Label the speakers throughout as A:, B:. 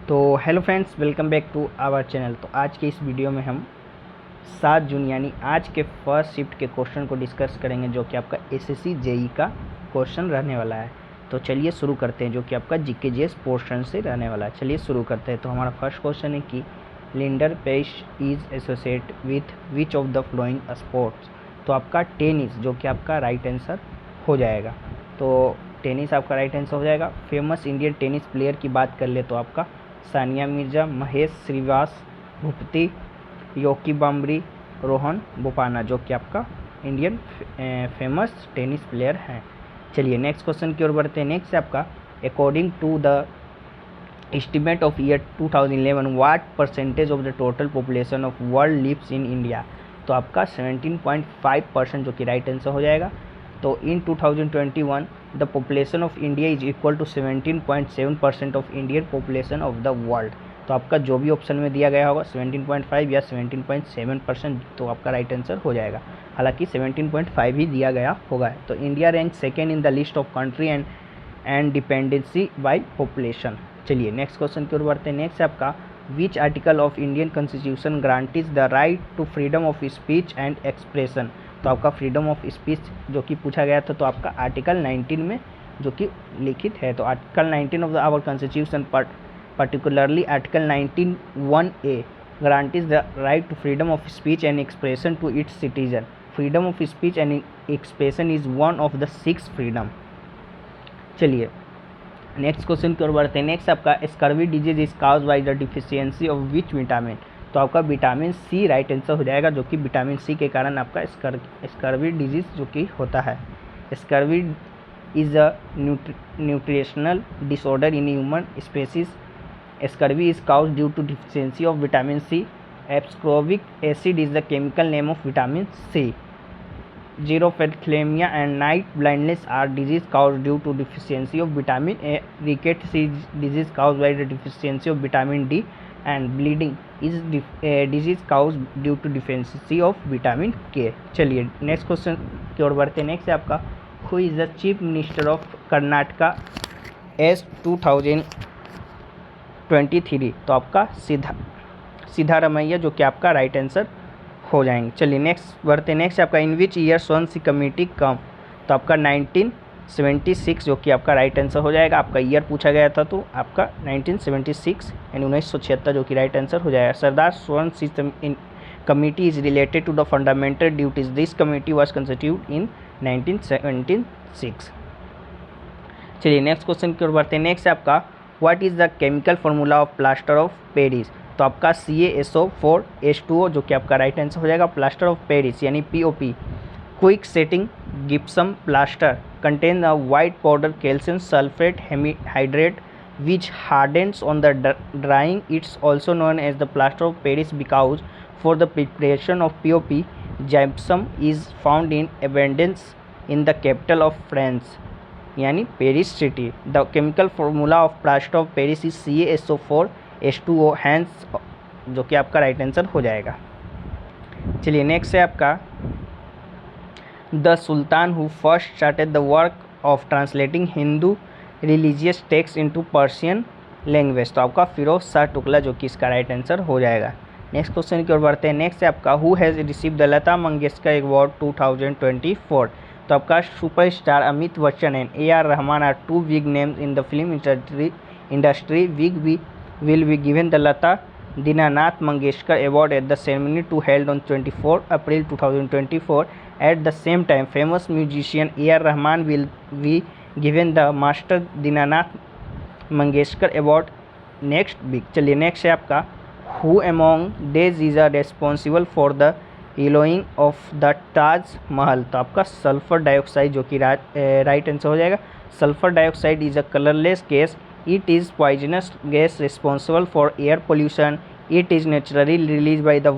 A: तो hello friends, welcome back to our channel. तो आज के इस वीडियो में हम 7 जून यानी आज के फर्स्ट शिफ्ट के क्वेश्चन को डिस्कस करेंगे, जो कि आपका एसएससी जेई का क्वेश्चन रहने वाला है। तो चलिए शुरू करते हैं, जो कि आपका जीके जीएस पोर्शन से रहने वाला है। चलिए शुरू करते हैं। तो हमारा फर्स्ट क्वेश्चन है कि लिंडर पेश is associate with which of the flowing sports. तो आपका टेनिस जो कि आपका राइट आंसर हो जाएगा। तो टेनिस आपका राइट आंसर हो जाएगा। फेमस इंडियन टेनिस प्लेयर की बात कर ले तो आपका सानिया मिर्जा, महेश श्रीवास, भूपति, योकी बाम्बरी, रोहन बोपाना, जो कि आपका इंडियन फेमस टेनिस प्लेयर हैं। चलिए नेक्स्ट क्वेश्चन की ओर बढ़ते हैं। नेक्स्ट है आपका according to the estimate of year 2011 what percentage of the total population of world lives in India. तो आपका 17.5% जो कि राइट आंसर हो जाएगा। तो in 2021 the population of India is equal to 17.7% of Indian population of the world. तो आपका जो भी ऑप्शन में दिया गया होगा 17.5 या 17.7%, तो आपका राइट आंसर हो जाएगा। हालांकि 17.5 ही दिया गया होगा। तो India rank second in the list of country and dependency by population. चलिए नेक्स्ट क्वेश्चन की ओर बढ़ते हैं। नेक्स्ट है आपका which article of Indian constitution guarantees the right to freedom of speech and expression. तो आपका फ्रीडम ऑफ स्पीच जो कि पूछा गया था, तो आपका आर्टिकल 19 में जो कि लिखित है। तो article 19 of the our constitution particularly article 19(1)(a) guarantees the right to freedom of speech and expression to its citizen. Freedom of speech and expression is one of the 6 freedom. चलिए next question की ओर बढ़ते हैं। Next आपका scurvy disease is caused by the deficiency of which vitamin. तो आपका vitamin C right answer हो जाएगा, जो कि विटामिन सी के कारण आपका स्कर्वी डिजीज जो कि होता है। Scurvy is a nutritional disorder in human species. Scurvy is caused due to deficiency of vitamin C. Ascorbic acid is the chemical name of vitamin C. Xerophthalmia and night blindness are disease caused due to deficiency of vitamin A. Rickets is disease caused by the deficiency of vitamin D. And bleeding is disease caused due to deficiency of vitamin K. चलिए next question की ओर बढ़ते हैं। Next है आपका who is the chief minister of Karnataka as 2023। तो आपका सिद्धारमैया जो कि आपका राइट आंसर हो जाएंगे। चलिए नेक्स्ट बढ़ते हैं। नेक्स्ट आपका इन विच ईयर स्वर्ण कमेटी कम। तो आपका 1976 जो कि आपका राइट आंसर हो जाएगा। आपका ईयर पूछा गया था, तो आपका 1976 यानी 1976 जो कि राइट आंसर हो जाएगा। Sardar Swaran committee is related to the fundamental duties. This committee was constitute in 1976। चलिए नेक्स्ट क्वेश्चन की ओर बढ़ते हैं। नेक्स्ट आपका what is the chemical formula of plaster of Paris. तो आपका CaSO4H2O जो कि आपका राइट आंसर हो जाएगा। प्लास्टर ऑफ पेरिस यानी POP quick setting gypsum plaster contain a white powder calcium sulphate hydrate which hardens on the drying. It's also known as the plaster of Paris because for the preparation of POP gypsum is found in abundance in the capital of France यानी Paris city. The chemical formula of plaster of Paris is CaSO4H2O hence जो कि आपका right answer हो जाएगा। चलिए next है आपका the sultan who first started the work of translating Hindu religious text into Persian language. तो आपका फिरोज शाह तुगलक जो कि इसका राइट आंसर हो जाएगा। नेक्स्ट क्वेश्चन की ओर बढ़ते हैं। नेक्स्ट है आपका who has receive the Lata Mangeshkar award 2024। तो आपका superstar Amit Bachchan and AR Rahman are two big names in the film industry will be given the Lata Dinanath Mangeshkar Award at the ceremony to held on 24 April 2024. At the same time, famous musician AR Rahman will be given the Master Dinanath Mangeshkar Award next week. चलिए next है आपका who among these is responsible for the yellowing of the Taj Mahal. तो आपका sulphur dioxide जो कि right answer हो जाएगा। Sulphur dioxide is a colourless gas. It is poisonous gas responsible for air pollution. It is naturally released by the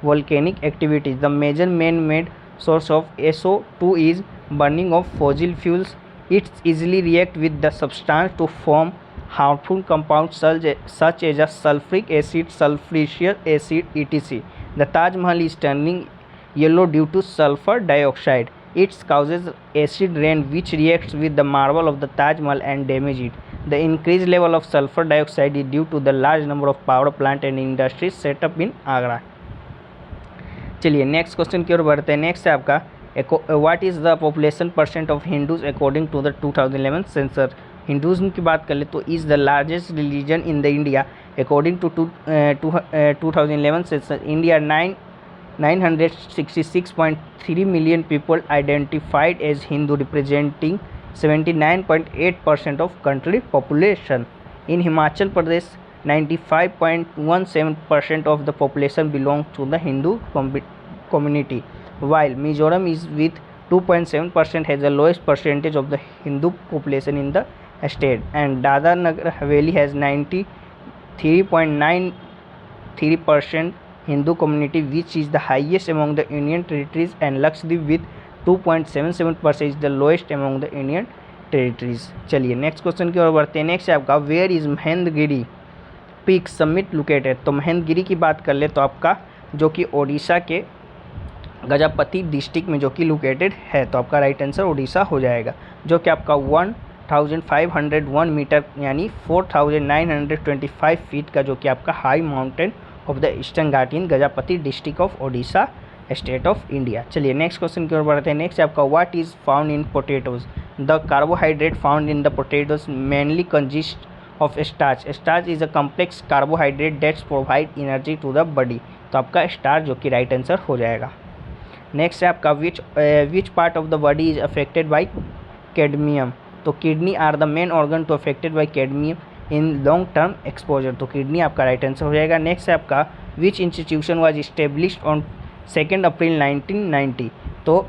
A: volcanic activities. The major man-made source of SO2 is burning of fossil fuels. It easily reacts with the substance to form harmful compounds such as sulfuric acid, sulfurous acid, etc. The Taj Mahal is turning yellow due to sulfur dioxide. It causes acid rain which reacts with the marble of the Taj Mahal and damage it. The increase level of sulphur dioxide is due to the large number of power plant and industries setup in Agra. चलिए next question की ओर बढ़ते हैं। Next है आपका what is the population percent of Hindus according to the 2011 census. Hinduism की बात कर ले तो is the largest religion in the India according to 2011 census. India 966.3 million people identified as Hindu, representing 79.8% of country population. In Himachal Pradesh, 95.17% of the population belongs to the Hindu community, while Mizoram is with 2.7% has the lowest percentage of the Hindu population in the state, and Dadar Nagar Haveli has 93.93% Hindu community, which is the highest among the Union territories, and Lakshadweep with 2.77% is the lowest among the Union territories. चलिए next question की ओर बढ़ते हैं। Next है आपका where is Mahendragiri peak summit located. तो महेंद्रगिरी की बात कर ले तो आपका जो कि ओडिशा के गजपति डिस्ट्रिक्ट में जो कि लोकेटेड है, तो आपका राइट आंसर ओडिशा हो जाएगा, जो कि आपका 1501 मीटर यानी 4925 फीट का जो कि आपका high mountain of the Eastern Ghat in Gajapati district of Odisha state of India. चलिए नेक्स्ट क्वेश्चन की ओर बढ़ते हैं। नेक्स्ट आपका what is found in potatoes. The carbohydrate found in the potatoes mainly consist of starch. Starch is a complex carbohydrate that's provide energy to the body, तो आपका starch जो कि राइट आंसर हो जाएगा। नेक्स्ट है आपका which part of the body is affected by cadmium. तो kidney are the main organ to affected by cadmium in long term exposure, तो किडनी आपका राइट आंसर हो जाएगा। नेक्स्ट है आपका which institution was established on 2 April 1990। तो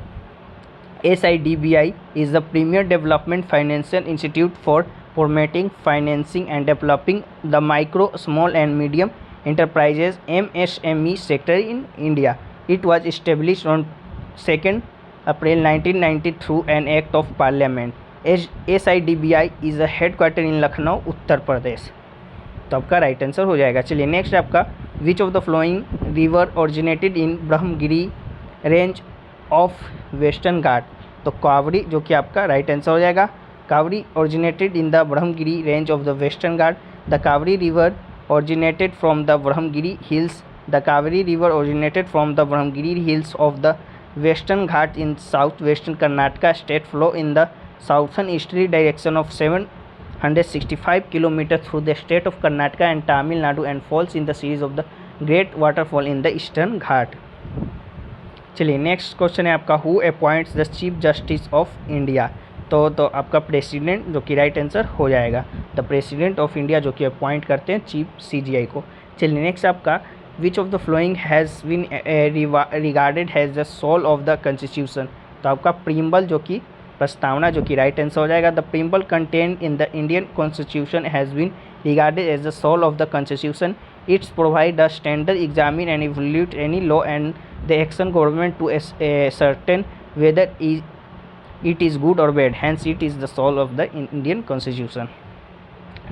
A: SIDBI is the premier development financial institute for promoting, financing and developing the micro, small and medium enterprises MSME sector in India. It was established on 2 April 1990 through an act of parliament. SIDBI is a headquarter in Lucknow, Uttar Pradesh, तो आपका right answer हो जाएगा। चलिए next आपका which of the flowing river originated in Brahmagiri range of Western Ghat. तो कावड़ी जो कि आपका राइट आंसर हो जाएगा। Kaveri originated in the Brahmagiri range of the Western Ghat. The Kaveri river originated from the Brahmagiri hills. The Kaveri river originated from the Brahmagiri hills of the Western Ghat in south western Karnataka state, flow in the southern easterly direction of 765 km through the state of Karnataka and Tamil Nadu and falls in the series of the great waterfall in the eastern Ghat. चलिए next question है आपका who appoints the chief justice of India. तो आपका president जो कि right answer हो जाएगा। The president of India जो कि अपॉइंट करते हैं चीफ CGI को। चलिए नेक्स्ट आपका which of the following has been regarded has the soul of the constitution. तो आपका प्रीम्बल जो कि प्रस्तावना जो कि राइट आंसर हो जाएगा। The preamble content in the Indian constitution has been regarded as the soul of the constitution. It's provide the standard examine and evaluate any law and the action government to certain whether it is good और bad, hence it is the soul of the Indian constitution.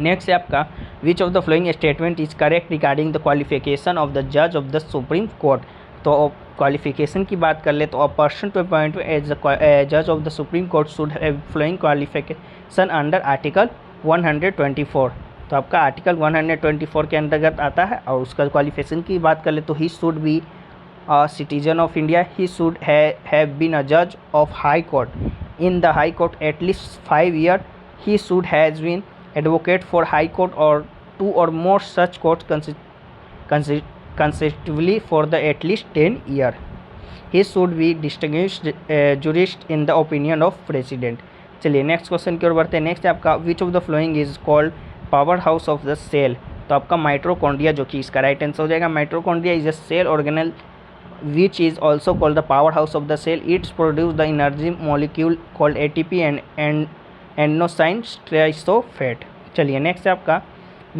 A: Next है आपका which of the flowing statement is correct regarding the qualification of the जज of the Supreme court. तो qualification की बात कर ले तो a person to appoint as the जज of the Supreme Court should have flowing qualification under article 124। तो आपका आर्टिकल 124 के अंतर्गत आता है। और उसका क्वालिफिकेशन की बात कर ले तो he should be a citizen of India, he should have been a जज of high court in the high court at least 5 years, he should has been advocate for high court और 2 or more such courts consecutively for the at least 10 years. He should be distinguished jurist in the opinion of president. चलिए next question की ओर बढ़ते हैं। Next आपका which of the flowing is called power house of the cell. तो आपका mitochondria जो कि इसका राइट आंसर हो जाएगा। Mitochondria is a cell organelle which is also called the powerhouse of the cell. It's produce the energy molecule called ATP and adenosine triphosphate. चलिए next है आपका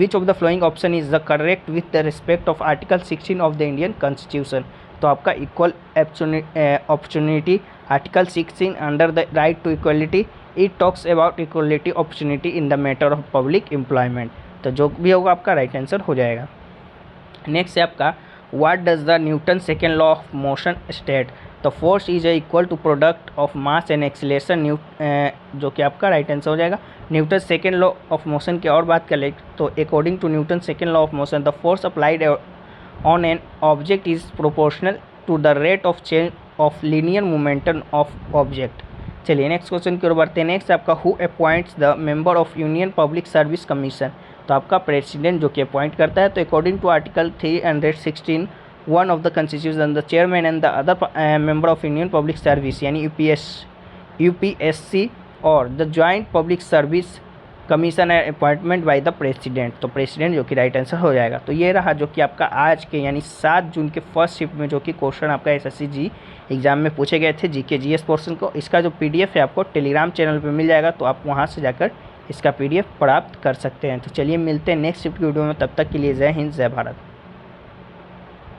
A: which of the following option is the correct with the respect of article 16 of the Indian Constitution। तो आपका equal opportunity article 16 under the right to equality, it talks about equality opportunity in the matter of public employment। तो जो भी होगा आपका right answer हो जाएगा। Next है आपका what does the Newton second law of motion state. तो force is equal to product of mass and acceleration, जो कि आपका राइट आंसर हो जाएगा। Newton second law of motion की और बात करें तो according to Newton second law of motion the force applied on an object is proportional to the rate of change of linear momentum of object. चलिए next question की ओर बढ़ते हैं। नेक्स्ट आपका who appoints the member of union public service commission, तो आपका president जो कि अपॉइंट करता है। तो according to article 316 1 of the constitution the chairman and the other member of union public service यानी यूपीएससी और the joint public service commission है अपॉइंटमेंट बाय द प्रेसिडेंट, तो प्रेसिडेंट जो कि राइट आंसर हो जाएगा। तो ये रहा जो कि आपका आज के यानी 7 जून के फर्स्ट शिफ्ट में जो कि क्वेश्चन आपका एसएससी जी एग्जाम में पूछे गए थे जीके जीएस पोर्शन को। इसका जो पीडीएफ है आपको टेलीग्राम चैनल पे मिल जाएगा, तो आप वहाँ से जाकर इसका पीडीएफ प्राप्त कर सकते हैं। तो चलिए मिलते हैं नेक्स्ट शिफ्ट की वीडियो में, तब तक के लिए जय हिंद जय भारत।